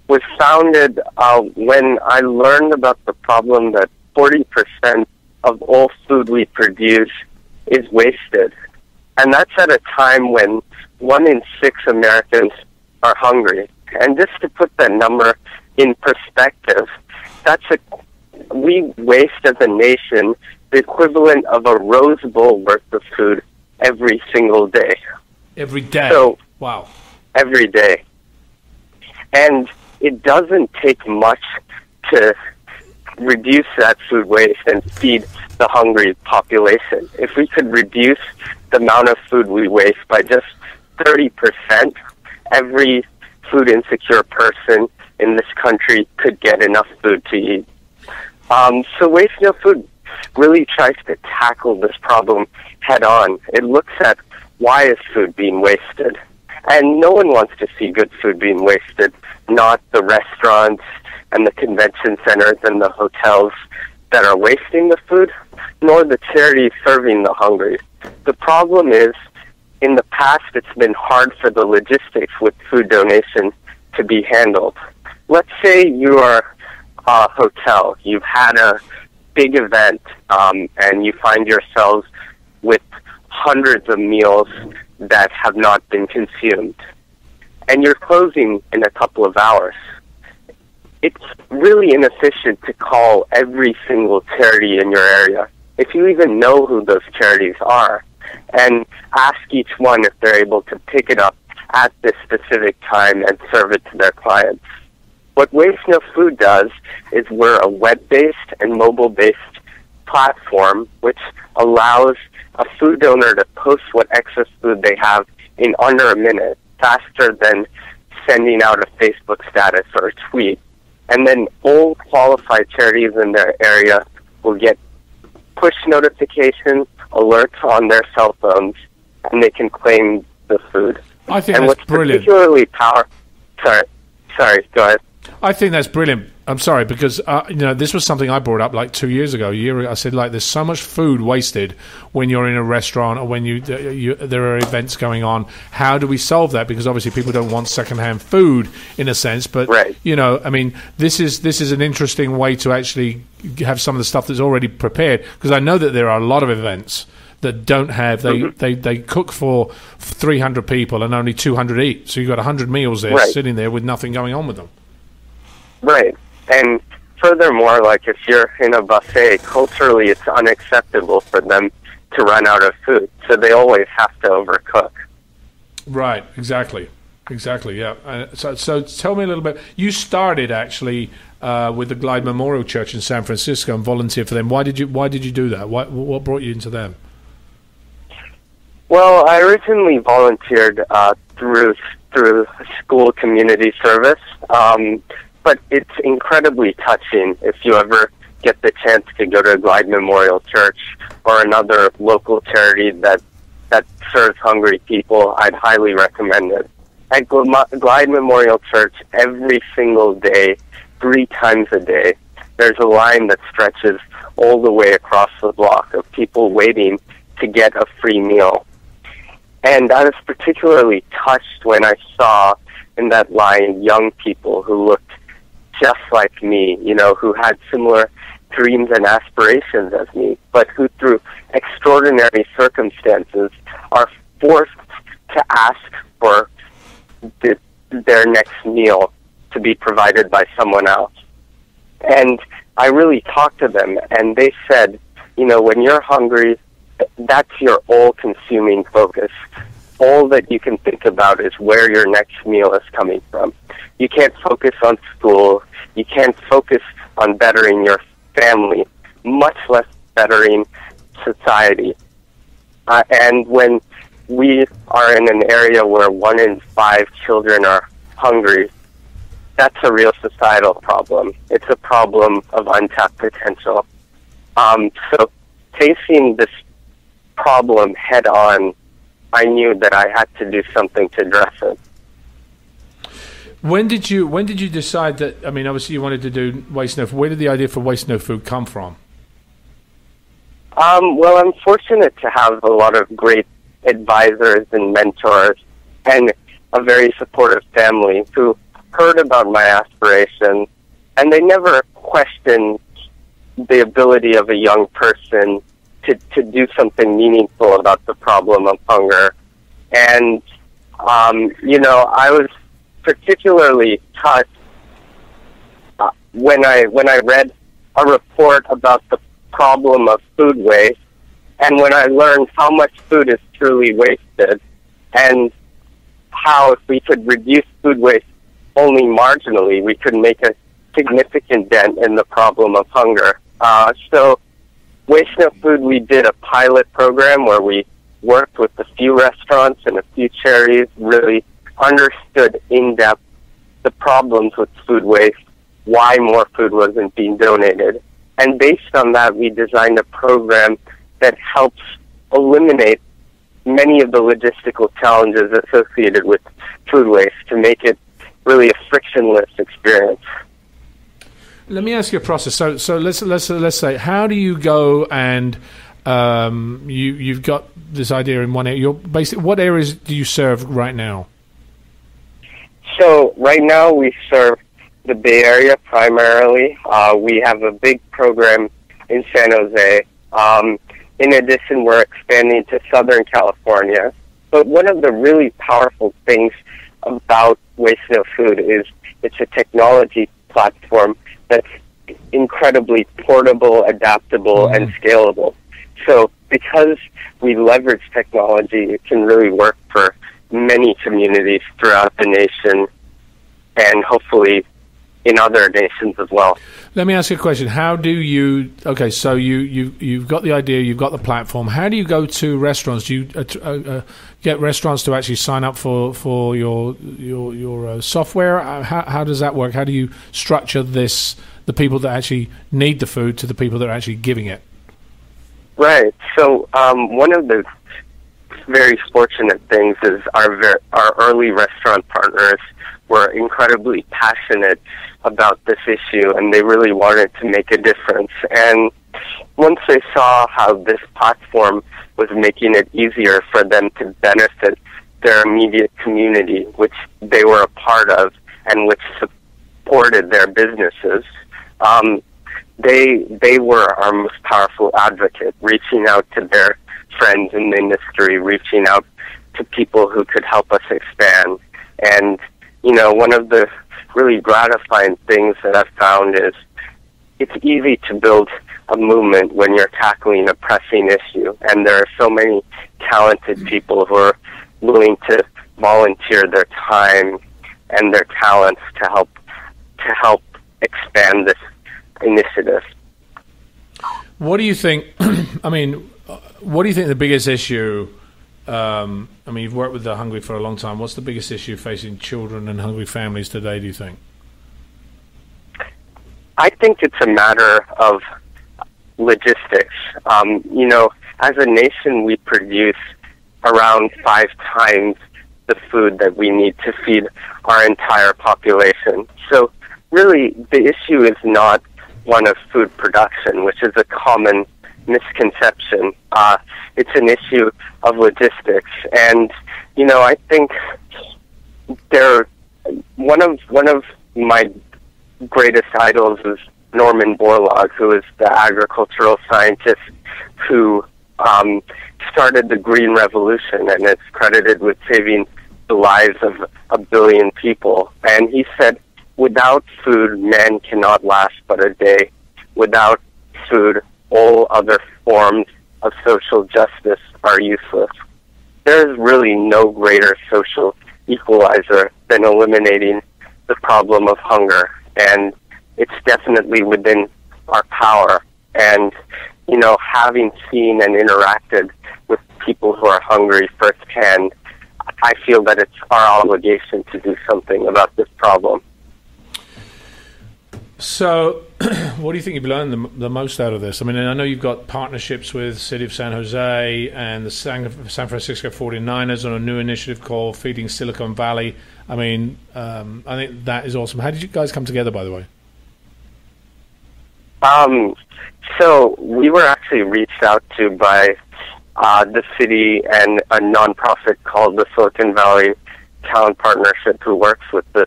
Speaker 6: was founded when I learned about the problem that 40% of all food we produce is wasted. And that's at a time when 1 in 6 Americans are hungry. And just to put that number in perspective, we waste as a nation the equivalent of a Rose Bowl worth of food every single day.
Speaker 4: Every day?
Speaker 6: So,
Speaker 4: wow.
Speaker 6: Every day. And it doesn't take much to reduce that food waste and feed the hungry population. If we could reduce the amount of food we waste by just 30%, every food insecure person in this country could get enough food to eat. So Waste No Food really tries to tackle this problem head on. It looks at why is food being wasted. And no one wants to see good food being wasted, not the restaurants and the convention centers and the hotels that are wasting the food, nor the charities serving the hungry. The problem is, in the past, it's been hard for the logistics with food donation to be handled. Let's say you are a hotel. You've had a big event, and you find yourselves with hundreds of meals that have not been consumed. And you're closing in a couple of hours. It's really inefficient to call every single charity in your area. If you even know who those charities are, and ask each one if they're able to pick it up at this specific time and serve it to their clients. What Waste No Food does is we're a web-based and mobile-based platform which allows a food donor to post what excess food they have in under a minute, faster than sending out a Facebook status or a tweet. And then all qualified charities in their area will get push notifications, alerts on their cell phones, and they can claim the food.
Speaker 4: I think
Speaker 6: and
Speaker 4: that's
Speaker 6: what's
Speaker 4: brilliant.
Speaker 6: Particularly Sorry, go ahead.
Speaker 4: I think that's brilliant. I'm sorry, because this was something I brought up like 2 years ago, a year ago. I said, like, there's so much food wasted when you're in a restaurant or when there are events going on. How do we solve that? Because obviously people don't want secondhand food in a sense, but
Speaker 6: right.
Speaker 4: I mean, this is an interesting way to actually have some of the stuff that's already prepared. Because I know that there are a lot of events that don't have they cook for 300 people and only 200 eat. So you've got 100 meals there sitting there with nothing going on with them.
Speaker 6: Right. And furthermore, like if you're in a buffet, culturally it's unacceptable for them to run out of food. So they always have to overcook.
Speaker 4: Right, exactly, yeah. So tell me a little bit. You started actually with the Glide Memorial Church in San Francisco and volunteered for them. Why did you do that? What brought you into them?
Speaker 6: Well, I originally volunteered through school community service. But it's incredibly touching if you ever get the chance to go to Glide Memorial Church or another local charity that serves hungry people. I'd highly recommend it. At Glide Memorial Church, every single day, 3 times a day, there's a line that stretches all the way across the block of people waiting to get a free meal. And I was particularly touched when I saw in that line young people who looked just like me, who had similar dreams and aspirations as me, but who through extraordinary circumstances are forced to ask for their next meal to be provided by someone else. And I really talked to them, and they said, when you're hungry, that's your all-consuming focus. All that you can think about is where your next meal is coming from. You can't focus on school. You can't focus on bettering your family, much less bettering society. And when we are in an area where 1 in 5 children are hungry, that's a real societal problem. It's a problem of untapped potential. So facing this problem head on, I knew that I had to do something to address it.
Speaker 4: When did you decide that? I mean, obviously you wanted to do Waste No Food. Where did the idea for Waste No Food come from?
Speaker 6: Well, I'm fortunate to have a lot of great advisors and mentors and a very supportive family who heard about my aspirations, and they never questioned the ability of a young person to do something meaningful about the problem of hunger. And, I was particularly touched when I read a report about the problem of food waste, and when I learned how much food is truly wasted, and how if we could reduce food waste only marginally, we could make a significant dent in the problem of hunger. So Waste No Food, we did a pilot program where we worked with a few restaurants and a few charities, really understood in depth the problems with food waste, why more food wasn't being donated. And based on that, we designed a program that helps eliminate many of the logistical challenges associated with food waste to make it really a frictionless experience.
Speaker 4: Let me ask you a process. So let's say, how do you go and you've got this idea in one area. What areas do you serve right now?
Speaker 6: So right now we serve the Bay Area primarily. We have a big program in San Jose. In addition, we're expanding to Southern California. But one of the really powerful things about Waste No Food is it's a technology platform that's incredibly portable, adaptable, and scalable. So because we leverage technology, it can really work for many communities throughout the nation and hopefully in other nations as well.
Speaker 4: Let me ask you a question. How do you... Okay, so you've got the idea, you've got the platform. How do you go to restaurants? Do you get restaurants to actually sign up for your software? How does that work? How do you structure this, the people that actually need the food to the people that are actually giving it?
Speaker 6: Right. So one of the very fortunate things is our early restaurant partners were incredibly passionate about this issue, and they really wanted to make a difference. And once they saw how this platform was making it easier for them to benefit their immediate community, which they were a part of and which supported their businesses, they were our most powerful advocate, reaching out to their friends in the industry, reaching out to people who could help us expand. And, you know, one of the really gratifying things that I've found is it's easy to build a movement when you're tackling a pressing issue. And there are so many talented people who are willing to volunteer their time and their talents to help expand this initiative.
Speaker 4: What do you think? What do you think the biggest issue? You've worked with the hungry for a long time. What's the biggest issue facing children and hungry families today, do you think?
Speaker 6: I think it's a matter of logistics. As a nation, we produce around 5 times the food that we need to feed our entire population. So really, the issue is not one of food production, which is a common misconception. It's an issue of logistics, and I think one of my greatest idols is Norman Borlaug, who is the agricultural scientist who started the Green Revolution and is credited with saving the lives of 1 billion people. And he said, without food, man cannot last but a day. Without food, all other forms of social justice are useless. There is really no greater social equalizer than eliminating the problem of hunger, and it's definitely within our power. And, having seen and interacted with people who are hungry firsthand, I feel that it's our obligation to do something about this problem.
Speaker 4: So, what do you think you've learned the most out of this? I mean, I know you've got partnerships with the City of San Jose and the San Francisco 49ers on a new initiative called Feeding Silicon Valley. I mean, I think that is awesome. How did you guys come together, by the way?
Speaker 6: So we were actually reached out to by the city and a nonprofit called the Silicon Valley Talent Partnership, who works with the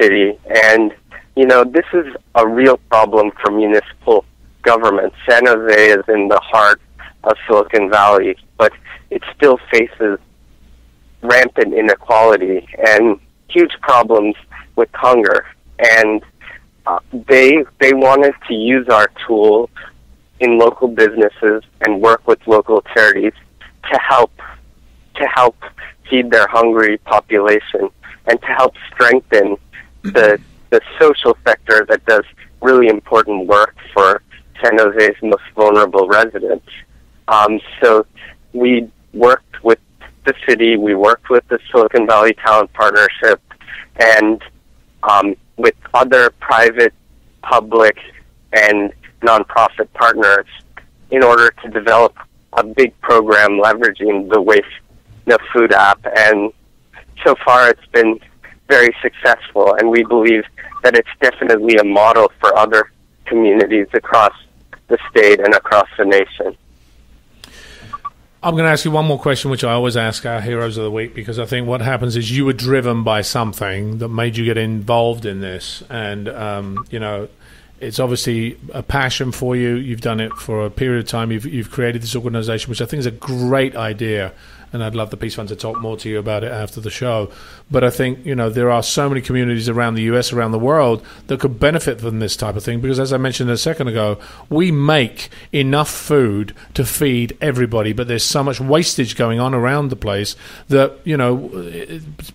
Speaker 6: city. And this is a real problem for municipal government. San Jose is in the heart of Silicon Valley, but it still faces rampant inequality and huge problems with hunger. And they wanted to use our tool in local businesses and work with local charities to help feed their hungry population and to help strengthen the social sector that does really important work for San Jose's most vulnerable residents. So we worked with the city, we worked with the Silicon Valley Talent Partnership, and with other private, public, and nonprofit partners in order to develop a big program leveraging the Waste No Food app. And so far it's been very successful, and we believe that it's definitely a model for other communities across the state and across the nation.
Speaker 4: I'm going to ask you one more question, which I always ask our heroes of the week, because I think what happens is you were driven by something that made you get involved in this, and it's obviously a passion for you. You've done it for a period of time. You've created this organization, which I think is a great idea. and I'd love the Peace Fund to talk more to you about it after the show. But I think, there are so many communities around the US, around the world, that could benefit from this type of thing, because as I mentioned a second ago, we make enough food to feed everybody, but there's so much wastage going on around the place that,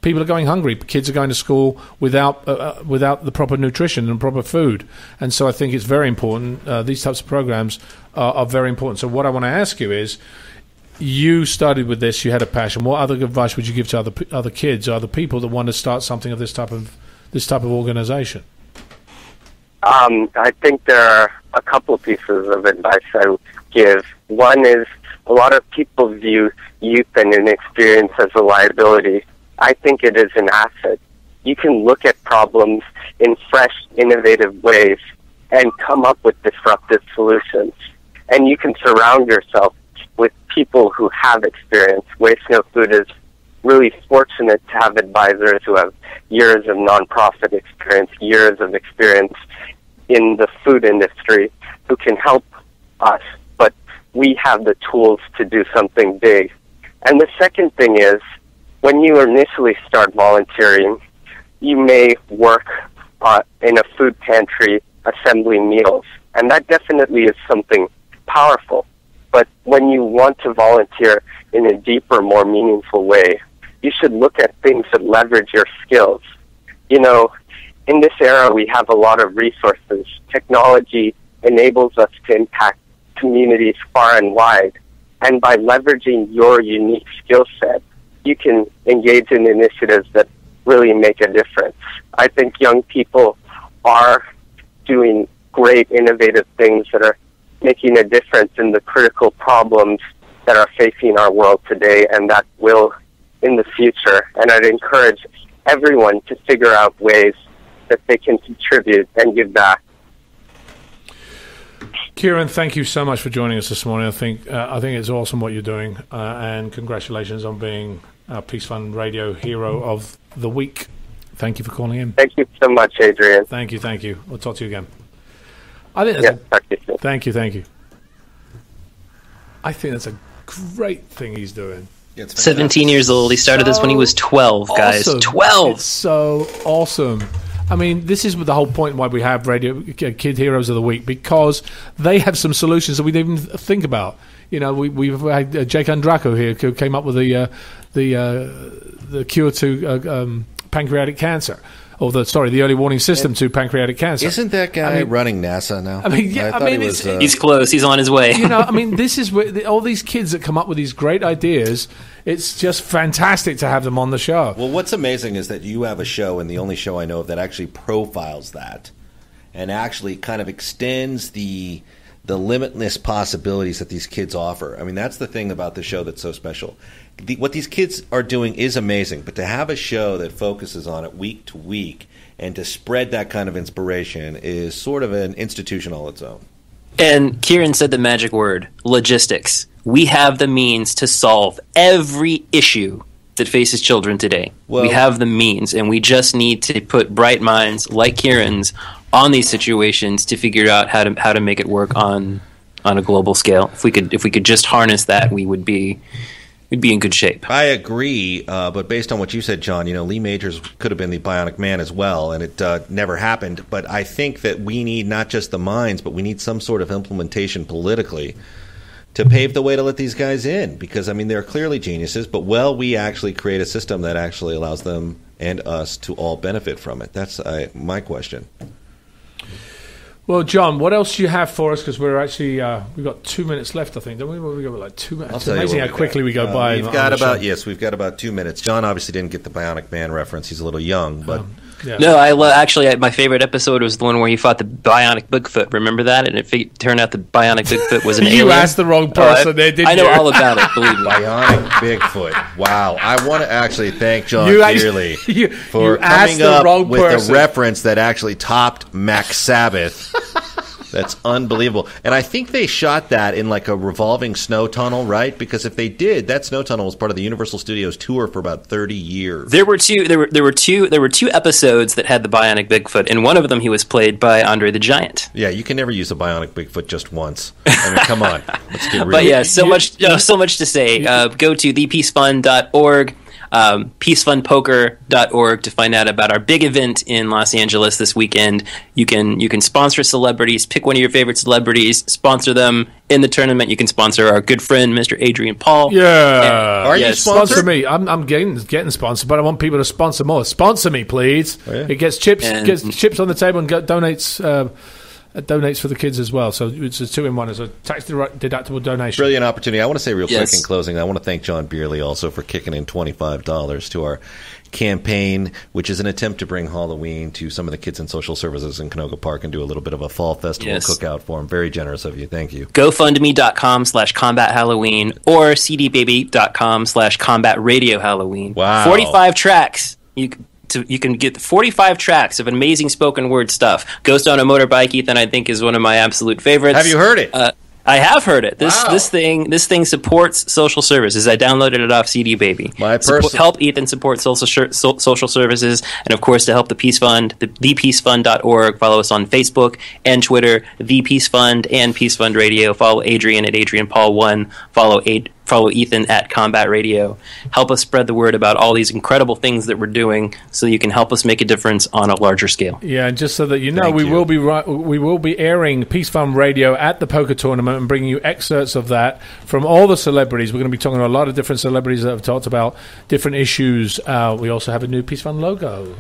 Speaker 4: people are going hungry. Kids are going to school without the proper nutrition and proper food. And so I think it's very important. These types of programs are very important. So what I want to ask you is, you started with this, you had a passion. What other advice would you give to other kids or other people that want to start something of this type of organization?
Speaker 6: I think there are a couple of pieces of advice I would give. One is, a lot of people view youth and inexperience as a liability. I think it is an asset. You can look at problems in fresh, innovative ways and come up with disruptive solutions. And you can surround yourself with people who have experience. Waste No Food is really fortunate to have advisors who have years of nonprofit experience, years of experience in the food industry, who can help us. But we have the tools to do something big. And the second thing is, when you initially start volunteering, you may work in a food pantry assembling meals. And that definitely is something powerful. But when you want to volunteer in a deeper, more meaningful way, you should look at things that leverage your skills. In this era, we have a lot of resources. Technology enables us to impact communities far and wide. And by leveraging your unique skill set, you can engage in initiatives that really make a difference. I think young people are doing great, innovative things that are making a difference in the critical problems that are facing our world today, and that will in the future. And I'd encourage everyone to figure out ways that they can contribute and give back.
Speaker 4: Kiran, thank you so much for joining us this morning. I think it's awesome what you're doing, and congratulations on being our Peace Fund Radio Hero of the Week. Thank you for calling in.
Speaker 6: Thank you so much, Adrian.
Speaker 4: Thank you. We'll talk to you again. Thank you. I think that's a great thing he's doing.
Speaker 1: Yeah, 17 years old. He started this when he was 12, guys.
Speaker 4: Awesome.
Speaker 1: 12!
Speaker 4: It's so awesome. I mean, this is the whole point why we have Radio Kid Heroes of the Week, because they have some solutions that we didn't even think about. We've had Jake Andraco here, who came up with the cure to pancreatic cancer. The early warning system to pancreatic cancer.
Speaker 5: Isn't that guy running NASA now?
Speaker 1: He's close. He's on his way.
Speaker 4: This is where all these kids that come up with these great ideas. It's just fantastic to have them on the show.
Speaker 5: Well, what's amazing is that you have a show, and the only show I know of that actually profiles that, and actually kind of extends the limitless possibilities that these kids offer. I mean, that's the thing about the show that's so special. What these kids are doing is amazing, but to have a show that focuses on it week to week and to spread that kind of inspiration is sort of an institution all its own.
Speaker 1: And Kiran said the magic word, logistics. We have the means to solve every issue that faces children today. We have the means, and we just need to put bright minds like Kiran's on these situations to figure out how to make it work on a global scale. If we could just harness that, we'd be in good shape.
Speaker 5: I agree, but based on what you said, John, Lee Majors could have been the Bionic Man as well, and it never happened. But I think that we need not just the minds, but we need some sort of implementation politically to pave the way to let these guys in, because, they're clearly geniuses, but we actually create a system that actually allows them and us to all benefit from it. That's my question.
Speaker 4: Well, John, what else do you have for us? Because we're actually we've got 2 minutes left, I think. Don't we? We've got like 2 minutes. It's amazing how quickly we go by.
Speaker 5: We've got about 2 minutes. John obviously didn't get the Bionic Man reference. He's a little young, but
Speaker 1: Yeah. No, my favorite episode was the one where he fought the Bionic Bigfoot. Remember that? And it turned out the Bionic Bigfoot was an alien.
Speaker 4: You asked the wrong person there, didn't you?
Speaker 1: I know all about it, believe me.
Speaker 5: Bionic Bigfoot. Wow. I want to actually thank John dearly for coming up with a reference that actually topped Mac Sabbath. That's unbelievable. And I think they shot that in like a revolving snow tunnel, right? Because if they did, that snow tunnel was part of the Universal Studios tour for about 30 years.
Speaker 1: There were two episodes that had the Bionic Bigfoot. In one of them, he was played by Andre the Giant.
Speaker 5: Yeah, you can never use a Bionic Bigfoot just once. I mean, come on. Let's get real.
Speaker 1: But yeah, so much to say. Go to thepeacefund.org. peacefundpoker.org to find out about our big event in Los Angeles this weekend. You can sponsor celebrities, pick one of your favorite celebrities, sponsor them in the tournament. You can sponsor our good friend Mr. Adrian Paul.
Speaker 4: Yeah,
Speaker 5: are you sponsored?
Speaker 4: Sponsor me. I'm getting sponsored, but I want people to sponsor more. Sponsor me, please. Oh, yeah. It gets chips on the table and donates for the kids as well. So it's a 2-in-1. It's a tax-deductible donation.
Speaker 5: Brilliant opportunity. I want to say real quick in closing, I want to thank John Beerley also for kicking in $25 to our campaign, which is an attempt to bring Halloween to some of the kids in social services in Canoga Park and do a little bit of a fall festival cookout for them. Very generous of you. Thank you.
Speaker 1: GoFundMe.com/CombatHalloween or CDBaby.com/CombatRadioHalloween.
Speaker 5: Wow.
Speaker 1: 45 tracks. You can get 45 tracks of amazing spoken word stuff. Ghost on a Motorbike, Ethan, I think, is one of my absolute favorites.
Speaker 5: Have you heard it?
Speaker 1: I have heard it. This thing supports social services. I downloaded it off CD Baby. Help Ethan support social services, and of course to help the Peace Fund, thepeacefund.org. Follow us on Facebook and Twitter, The Peace Fund and Peace Fund Radio. Follow Adrian at Adrian Paul 1. Follow Ethan at Combat Radio. Help us spread the word about all these incredible things that we're doing, so you can help us make a difference on a larger scale.
Speaker 4: Yeah, and just so that you know, we will be airing Peace Fund Radio at the poker tournament and bringing you excerpts of that from all the celebrities. We're going to be talking to a lot of different celebrities that have talked about different issues. We also have a new Peace Fund logo,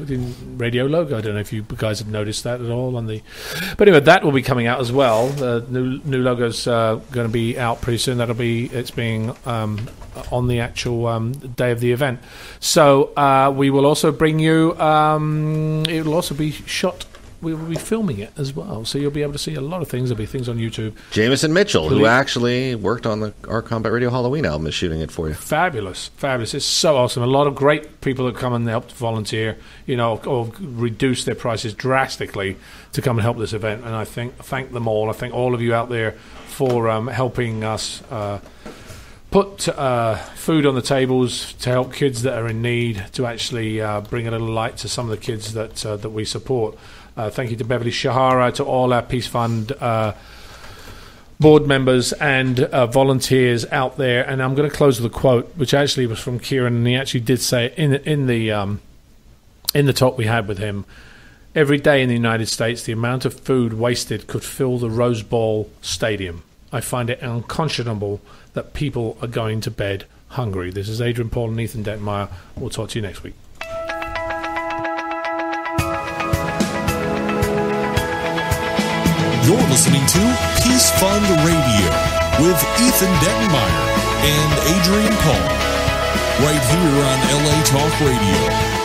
Speaker 4: radio logo. I don't know if you guys have noticed that at all but anyway, that will be coming out as well. The new logo's going to be out pretty soon. It's being on the actual day of the event. So we will also bring you, it will also be shot, we will be filming it as well. So you'll be able to see a lot of things. There'll be things on YouTube.
Speaker 5: Jameson Mitchell, who actually worked on our Combat Radio Halloween album, is shooting it for you.
Speaker 4: Fabulous. It's so awesome. A lot of great people that come and help to volunteer, or reduce their prices drastically to come and help this event. And I thank them all. I thank all of you out there for helping us put food on the tables to help kids that are in need, to actually bring a little light to some of the kids that we support. Thank you to Beverly Shahara, to all our Peace Fund board members and volunteers out there. And I'm going to close with a quote, which actually was from Kiran, and he actually did say in the talk we had with him. Every day in the United States, the amount of food wasted could fill the Rose Bowl Stadium. I find it unconscionable that people are going to bed hungry. This is Adrian Paul and Ethan Dettenmaier. We'll talk to you next week.
Speaker 3: You're listening to Peace Fund Radio with Ethan Dettenmaier and Adrian Paul, right here on LA Talk Radio.